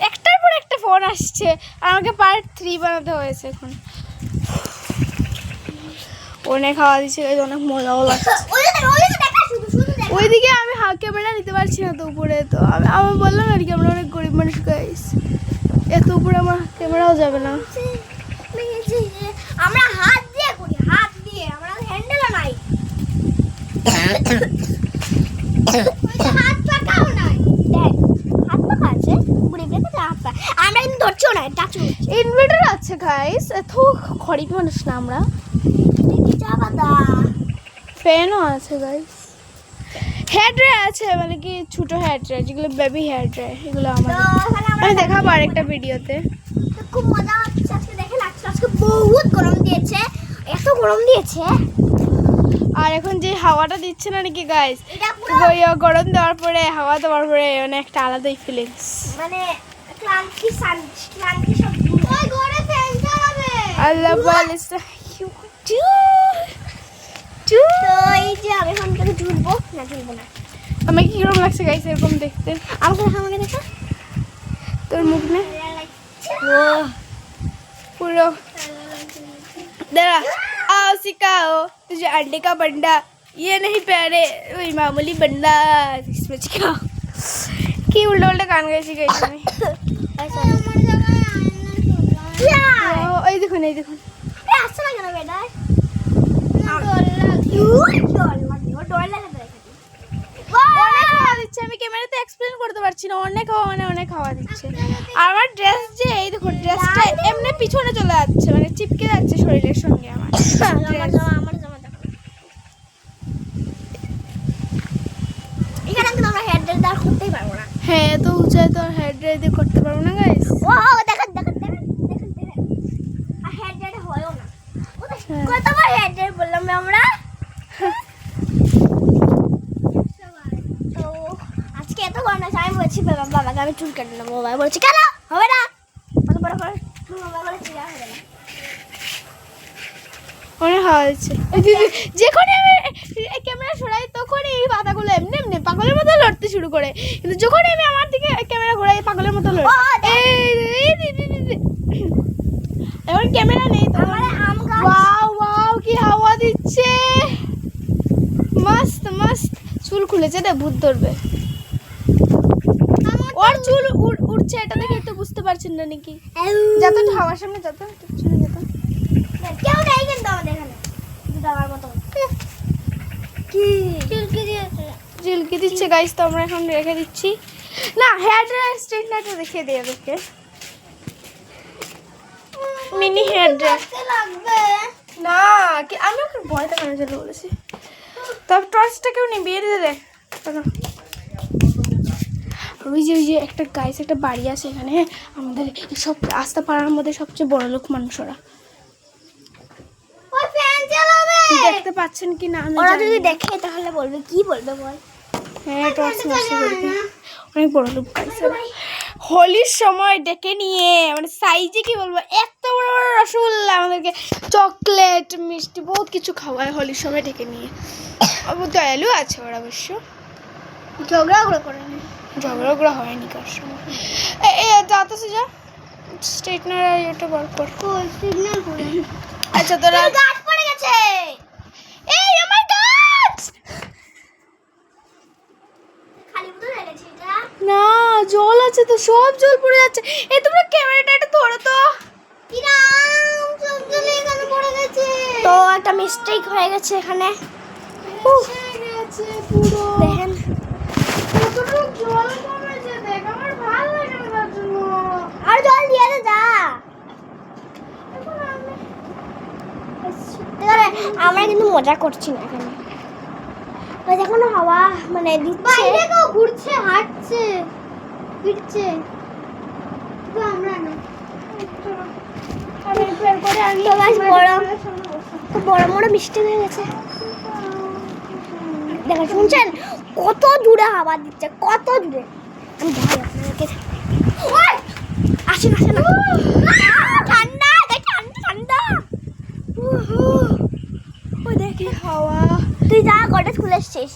একটার পর একটা ফোন আসছে, আমাকে পার্ট 3 বানাতে হয়েছে। এখন অনেক খাওয়া দিচ্ছে, অনেক মজাও লাগছে। ওইদিকে আমি ক্যামেরা নিতে পারছি না তো উপরে, তো আমি বললাম আর কি আমরা অনেক গরিব মানুষ গাইস, এত উপরে আমার ক্যামেরাও যাবে না। আমরা হাত দিয়ে করি, হাত দিয়ে, আমরা হ্যান্ডেলও নাই। হাত পাকাও নাই, দেখ হাত পাকা আছে, বুড়ি বেঁধে হাত পাকা। আমরা কিন্তু ধরছিও না, টাচও। ইনভার্টার আছে গাইস, এত গরিব মানুষ না আমরা। ফ্যানও আছে গাইস, হেয়ার ড্রায়ার আছে, মানে কি ছোট হেয়ার ড্রায়ার, যেগুলো বেবি হেয়ার ড্রায়ার, এগুলো আমাদের। আমি দেখাবো আরেকটা ভিডিওতে। খুব মজা হচ্ছে আজকে, দেখে লাগছে আজকে বহুত গরম দিয়েছে, এত গরম দিয়েছে। আর এখন যে হাওয়াটা দিচ্ছে না নাকি গাইস, গরম দেওয়ার পরে হাওয়া দেওয়ার পরে মানে একটা আলাদাই ফিলিংস, মানে ক্লান্তি ক্লান্তি সব ওই ঘরে ফ্যান চালাবে। আল্লাহ বলিস তো এই যে আমি এখন থেকে ঝুলবো না, ঝুলবো না। আমাকে কিরকম লাগছে গাইস এরকম দেখতে? আমাকে দেখা তোর মুখ না पूरा जरा आओ सिखाओ तुझे अंडे का बंडा, ये नहीं प्यारे वही मामूली बंडा, इसमें सिखाओ की उल्टा उल्टा गान गाइছি গাইছি আমি। এই দেখুন এই দেখুন, আসছে না কেন বেটা? আমি ক্যামেরাতে এক্সপ্লেন করতে পারছি না, অনেক হাওয়া মানে অনেক হাওয়া দিচ্ছে। আমার ড্রেস যে এই দেখো, ড্রেসটা এমনি পিছনে চলে যাচ্ছে, মানে চিপকে যাচ্ছে শরীরের সঙ্গে আমার। এখানে কিন্তু আমরা হেয়ার ড্রায়ার দাঁড় করতেই পারবো না। হ্যাঁ, তো উঁচাই তো হেয়ার ড্রায়ার দিয়ে করতে পারবো না গাইস। ও দেখেন দেখেন দেখেন দেখেন দেখেন, আর হেয়ার ড্রায়ার হয়ও না। কতবার হেয়ার ড্রায়ার বললাম আমরা। তো আজকে এত গরম আছে, আমি বলছি বাবাকে আমি চুল কেটে নেবো। বাবা বলছি কেন হবে না, কত বড় করে বাবা বলে চুল হবে না। অনেক হাওয়া দিচ্ছে, যখনই আমি ক্যামেরা সরাই তখনই এই পাতাগুলো এমনি এমনি পাগলের মতো লড়তে শুরু করে, কিন্তু যখনই আমি আমার দিকে ক্যামেরা ঘোরাই পাগলের মতো লড়ে। এখন ক্যামেরা নেই তো, ওয়াও ওয়াও কি হাওয়া দিচ্ছে, মস্ত মস্ত। চুল খুলেছে রে, ভূত ধরবে। ওর চুল উড়ছে, এটা দেখে তো বুঝতে পারছেন না নাকি? যত হাওয়ার সামনে যত চলে যেত, কেউ নেই কিন্তু আমাদের এখানে দেওয়ার মতো। কি চুলকি দিচ্ছে গাইস, তো আমরা এখন রেখে দিচ্ছি না। হেয়ার ড্রায়ার স্ট্রেটনারটা দেখিয়ে দিয়ে দেখে, মিনি হেয়ার ড্রায়ার লাগবে না কি, আমি ওকে ভয় দেখানোর জন্য বলেছি। তবে টর্চটা কেউ নিবিয়ে দে। ওই যে একটা গাইস একটা বাড়ি আছে এখানে, আমাদের সব রাস্তা পাড়ার মধ্যে সবচেয়ে বড় লোক মানুষরা। ওই ফ্যান চালাবে, দেখতে পাচ্ছেন কি না? ওরা যদি দেখে তাহলে বলবে, কি বলবে বল? হ্যাঁ, টর্চ মারছে বলবে, অনেক বড় লোক গাইস। হোলির সময় ডেকে নিয়ে মানে সাইজে কি বলবো, এত বড় বড় রসগোল্লা, আমাদেরকে চকলেট মিষ্টি বহুত কিছু খাওয়ায় হোলির সময় ডেকে নিয়ে। দয়ালু আছে ওরা অবশ্য, ঝগড়া করে না, ঝগড়া হয়নি কার সময়। যাতেছে যা স্ট্রেটনার আর এটা বার কর। সিগন্যাল করে। আচ্ছা তোরা গাছ পড়ে গেছে, এই আমার গাছ খালি বুঝে গেছে এটা না, জল আছে তো, সব জল পড়ে যাচ্ছে। এই তোমরা ক্যামেরাটা একটু ধরো তো। কিরাম সব জল এখানে পড়ে গেছে। তো একটা মিস্টেক হয়ে গেছে এখানে, পুরো দেখেন কতটুকু জল কমেছে, দেখ আমার ভালো লাগে না তার জন্য। আর জল দিয়ে দে যা। আমরা কিন্তু মজা করছি না এখানে, ওই দেখো না হাওয়া মানে দিচ্ছে, বাইরে কেউ ঘুরছে, হাঁটছে, ফিরছে, তো আমরা না। আমি ফের করে আনি, তো গাছ বড় বড় মিষ্টি হয়ে গেছে। দেখেন শুনছেন কত দূরে হাওয়া দিচ্ছে, কত দূরে। আমি ভয় আপনাদেরকে আসেন আসেন, ঠান্ডা দেখ, ঠান্ডা ঠান্ডা। ওই দেখি হাওয়া। তুই যা গডরেজ খুলে এসছিস,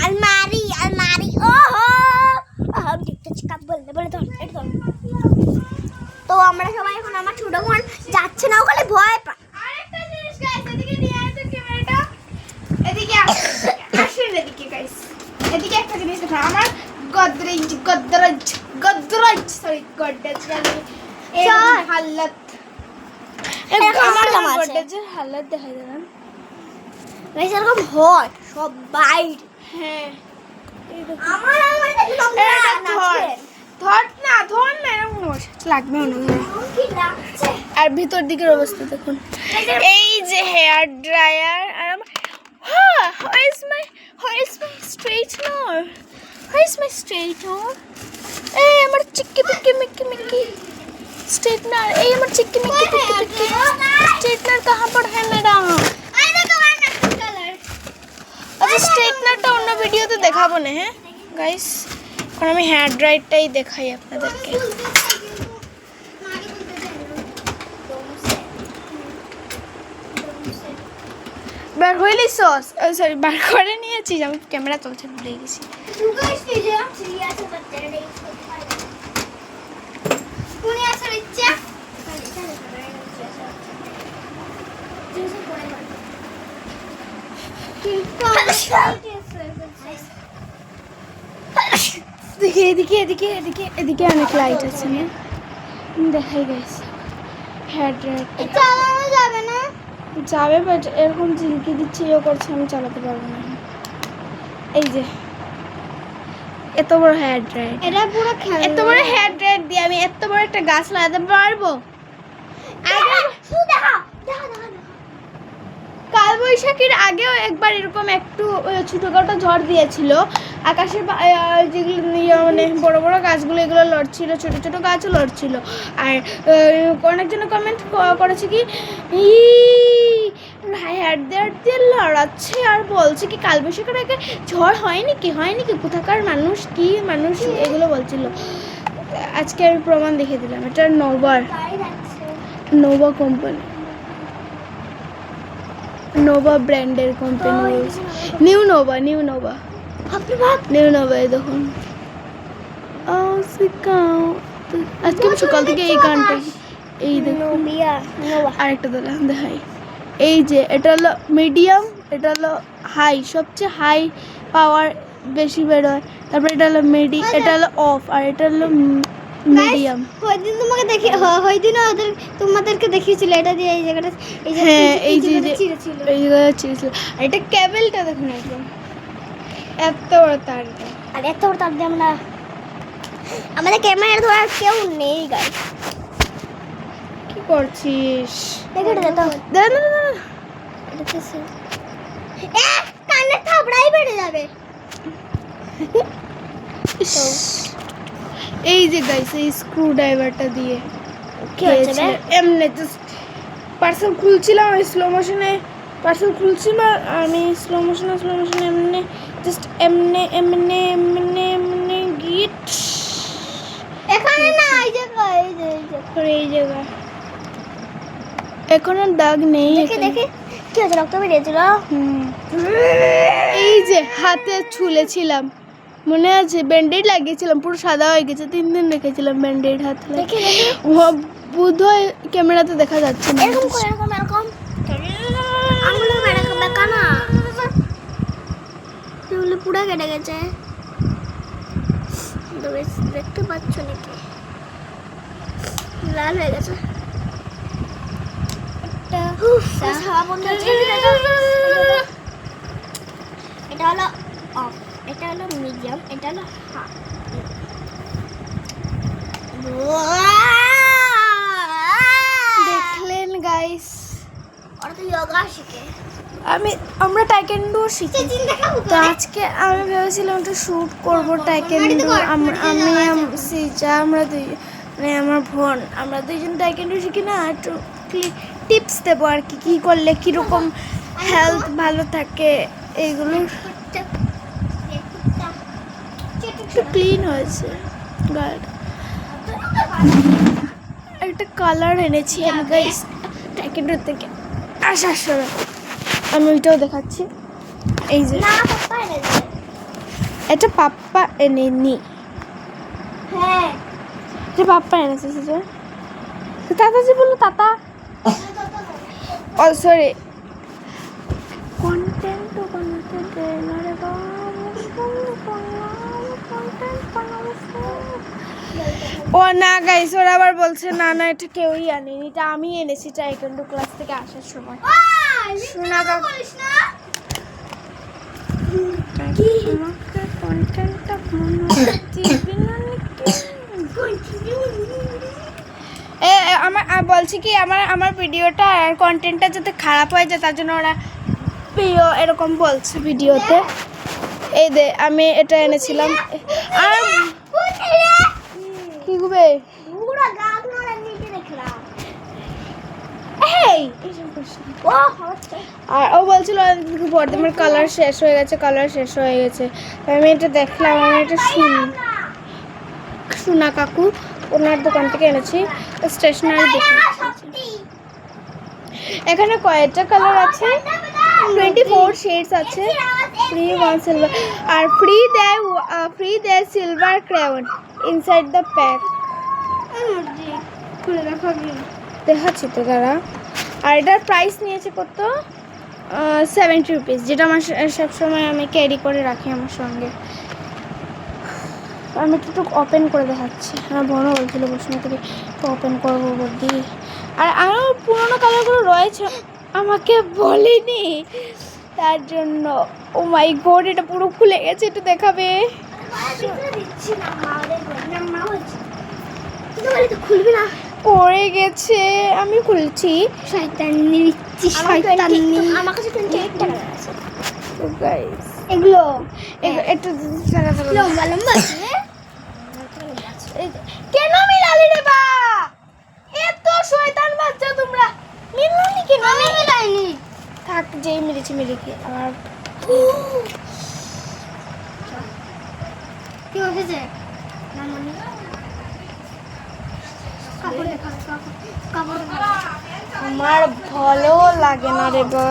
আলমারি আলমারি, ওহো हम देखते चिका बोलने बोले तो আমরা সবাই এখন আমার ছোট বোন যাচ্ছে না, ওখানে ভয় পায়। আরেকটা জিনিস গাইস, এদিকে নিয়ে আসো ক্যামেরাটা, এদিকে আসেন এদিকে গাইস, এদিকে একটা জিনিস দেখো, আমার গোদরেজ এর চল। হালত, এরকম আমার জামা আছে। গোদরেজের হালত দেখাই দেন। গাইস এরকম হয় সবাই। হ্যাঁ এই দেখো, আমার একদম এটা ধর না এরকম লাগবে মনে হয়। কি লাগছে? আর ভিতর দিকের অবস্থা দেখুন, এই যে হেয়ার ড্রায়ার, আর where is my straightener, এই আমার চিক্কি পিক্কি মিক্কি মিক্কি স্ट्रेटनर, এই আমার চিক্কি মিক্কি পিক্কি পিক্কি স্ट्रेटनर कहाँ पर है मेरा? আচ্ছা স্ट्रेटनरটা অন্য ভিডিওতে দেখাবো না, হ্যাঁ গাইস, এখন আমি হেয়ার ড্রায়ারটাই দেখাই আপনাদেরকে। বার হইলি সস, সরি বার করে নিয়েছিস, আমি ক্যামেরা চলছে ভুলে গেছি। দেখি এদিকে এদিকে এদিকে এদিকে অনেক লাইট আছে না, দেখাই গাইস হেয়ার ড্রায়ারটা চালানো যাবে না। যাবে, বাট এরকম ঝিলকি দিচ্ছে ইয়ে করছে, আমি চালাতে পারবো না। এই যে এত বড় হেয়ার ড্রায়ার, এটা পুরো এত বড় হেয়ার ড্রায়ার দিয়ে আমি এত বড় একটা গাছ লাগাতে পারবো? কালবৈশাখীর আগেও একবার এরকম একটু ছোটোখাটো ঝড় দিয়েছিল, আকাশের যেগুলো মানে বড় বড় গাছগুলো এগুলো লড়ছিল, ছোটো ছোটো গাছও লড়ছিল। আর অনেকজন কমেন্ট করেছে কি হেয়ার ড্রায়ার দিয়ে লড়াচ্ছে আর বলছে কি কালবৈশাখীর আগে ঝড় হয়নি কি কোথাকার মানুষ কি মানুষ এগুলো বলছিল। আজকে আমি প্রমাণ দেখে দিলাম, এটা নোভা কোম্পানি, নোভা ব্র্যান্ডের কোম্পানি, নিউ নোভা এই দেখুন। আজকে আমি সকাল থেকে এই গানটা, এই দেখুন আরেকটা দেখাই, এই যে এটা হলো মিডিয়াম, এটা হলো হাই, সবচেয়ে হাই পাওয়ার বেশি বেরোয়, তারপর এটা হলো এটা হলো অফ, আর এটা হলো মিডিয়াম। ওইদিন তোমাকে দেখি, ওইদিন তোমাদেরকে দেখিয়েছিল এটা দিয়ে এই জায়গাটা, হ্যাঁ এই যে ছিঁড়েছিল। এই জায়গাটা ছিঁড়েছিল। আর এটা কেবলটা দেখুন একদম এত বড় তার, আর এত বড় তার দিয়ে আমরা, আমাদের ক্যামেরা ধরা কেউ নেই গাইস। কি করছিস? দেখে এটা দাও, দাঁড়া এটা কিসে? কানে থাবড়াই বেড়ে যাবে। এই যে গাইস এই স্ক্রু ড্রাইভারটা দিয়ে কি হচ্ছে বে? এমনি জাস্ট পার্সেল খুলছিলাম, স্লো মোশনে পার্সেল খুলছিল, আমি স্লো মোশনে এমনি জাস্ট এমনি গিট এখানে না, এই জায়গা এখন আর দাগ নেই। দেখে কি হচ্ছে, রক্ত বেরিয়েছিল। এই যে হাতে ছুলেছিলাম, মনে আছে ব্যান্ডেড লাগিয়েছিলাম, পুরো সাদা হয়ে গেছে, 3 দিন রেখেছিলাম ব্যান্ডেড হাতে। বোধহয় ক্যামেরাতে দেখা যাচ্ছে না। এরকম আঙুলে বেঁকা না, এগুলো পুরো কেটে গেছে, দেখতে পাচ্ছ নাকি? লাল হয়ে গেছে। এটা হলো অফ, এটা হলো মিডিয়াম, এটা হলো হাফ। দেখলেন গাইস, ওরা তো যোগা শিখে, আমরা টাইকেন্ডো শিখি। তো আজকে আমি ভেবেছিলাম একটু শ্যুট করবো টাইকেন্ডো, সিজা আমরা দুই মানে আমার বোন, আমরা দুইজন টাইকেন্ডো শিখি না, একটু টিপস দেবো আর কি, কী করলে কীরকম হেলথ ভালো থাকে, এইগুলো একটু ক্লিন হয়েছে গার্ড। একটা কালার এনেছি আমি গাইস টাইকেন্ডো থেকে আসার সময়, আমি ওইটাও দেখাচ্ছি। এই যে এটা পাপ্পা এনেনি, হ্যাঁ এটা পাপ্পা এনেছে সেটা। তাতা যে বললো তাতা ও সরি কন্টেন্ট ও না গাইস ওরা আবার বলছে না না এটা কেউই আনেনি, এটা আমি এনেছি টাইকোয়ান্ডো ক্লাস থেকে আসার সময়। শোনা বলিস না আমার বলছি কি আমার ভিডিওটা আর কন্টেন্টটা যাতে খারাপ হয়ে যায় তার জন্য ওরা প্রিয় এরকম বলছে ভিডিওতে। এই দে আমি এটা এনেছিলাম। আর কি গুবে পুরো গাছ নড়ে নিচে দেখলাম এই ও হচ্ছে আর ও বলছিল বর্ধমানের কালার শেষ হয়ে গেছে, কালার শেষ হয়ে গেছে। আমি এটা দেখলাম, আমি এটা সোনা কাকু ওনার দোকান থেকে এনেছি স্টেশনারি দেখে। এখানে কয়েকটা কালার আছে, 24 শেডস আছে, ফ্রি 1 সিলভার আর ফ্রি দেয় silver crayon inside the pack. খুলে দেখো দেখাচ্ছি তো দাঁড়া। আর এটার প্রাইস নিয়েছে কত 70 রুপিস, যেটা আমার সবসময় আমি ক্যারি করে রাখি আমার সঙ্গে। আমি একটু ওপেন করে দেখাচ্ছি। আমার বোনও বলছিল বসুমতী ওপেন করবো বলদি। আর আরও পুরোনো কালারগুলো রয়েছে আমাকে বলেনি, তার জন্য ও মাই গড এটা পুরো খুলে গেছে, একটু দেখাবে। দিচ্ছি না মা হচ্ছে খুলবি না পড়ে গেছে, আমি খুলছি। শয়তানি দিচ্ছি শয়তানি আমার কাছে 28 টাকা আছে তো গাইস এগুলো একটু জায়গা লম্বা লম্বা আছে কেন মিলালি রে বা? এত শয়তান বাচ্চা তোমরা, মিলালি কেন? আমি মিলাইনি থাক যেই মিলেছি মিলিকে। আর কি হয়েছে না মনে কাপড় দেখা কাপড় আমার ভালো লাগে না রে বা।